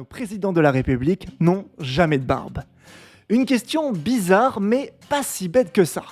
présidents de la République n'ont jamais de barbe. Une question bizarre, mais pas si bête que ça.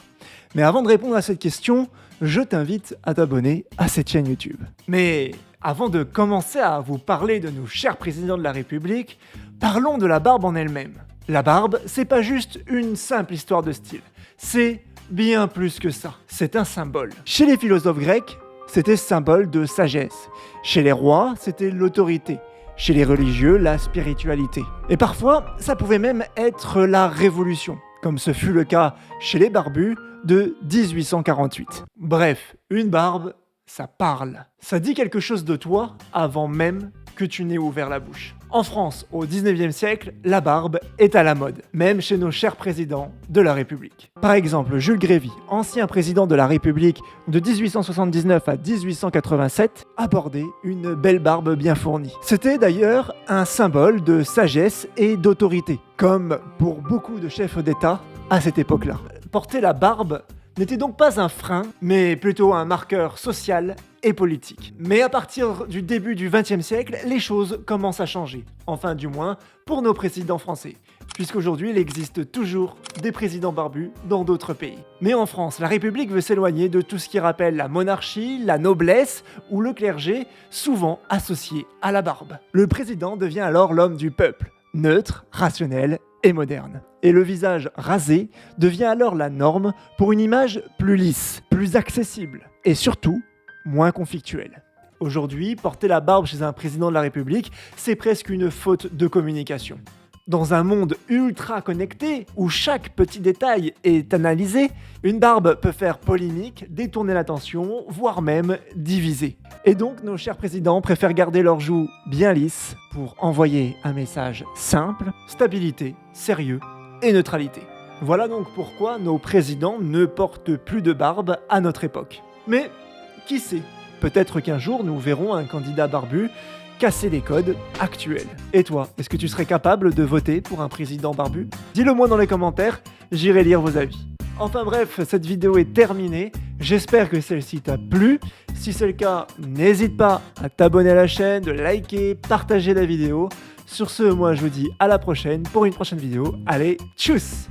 Mais avant de répondre à cette question, je t'invite à t'abonner à cette chaîne YouTube. Mais avant de commencer à vous parler de nos chers présidents de la République, parlons de la barbe en elle-même. La barbe, c'est pas juste une simple histoire de style, c'est bien plus que ça. C'est un symbole. Chez les philosophes grecs, c'était symbole de sagesse. Chez les rois, c'était l'autorité. Chez les religieux, la spiritualité. Et parfois, ça pouvait même être la révolution, comme ce fut le cas chez les barbus de 1848. Bref, une barbe, ça parle. Ça dit quelque chose de toi avant même que tu n'aies ouvert la bouche. En France, au 19e siècle, la barbe est à la mode, même chez nos chers présidents de la République. Par exemple, Jules Grévy, ancien président de la République de 1879 à 1887, a porté une belle barbe bien fournie. C'était d'ailleurs un symbole de sagesse et d'autorité, comme pour beaucoup de chefs d'État à cette époque-là. Porter la barbe n'était donc pas un frein, mais plutôt un marqueur social et politique. Mais à partir du début du XXe siècle, les choses commencent à changer. Enfin du moins, pour nos présidents français. Puisqu'aujourd'hui, il existe toujours des présidents barbus dans d'autres pays. Mais en France, la République veut s'éloigner de tout ce qui rappelle la monarchie, la noblesse ou le clergé, souvent associé à la barbe. Le président devient alors l'homme du peuple, neutre, rationnel et moderne. Et le visage rasé devient alors la norme pour une image plus lisse, plus accessible et surtout moins conflictuelle. Aujourd'hui, porter la barbe chez un président de la République, c'est presque une faute de communication. Dans un monde ultra connecté, où chaque petit détail est analysé, une barbe peut faire polémique, détourner l'attention, voire même diviser. Et donc, nos chers présidents préfèrent garder leurs joues bien lisses pour envoyer un message simple, stabilité, sérieux et neutralité. Voilà donc pourquoi nos présidents ne portent plus de barbe à notre époque. Mais, qui sait, peut-être qu'un jour nous verrons un candidat barbu casser les codes actuels. Et toi, est-ce que tu serais capable de voter pour un président barbu ? Dis-le moi dans les commentaires, j'irai lire vos avis. Enfin bref, cette vidéo est terminée. J'espère que celle-ci t'a plu. Si c'est le cas, n'hésite pas à t'abonner à la chaîne, de liker, partager la vidéo. Sur ce, moi je vous dis à la prochaine pour une prochaine vidéo. Allez, tchuss!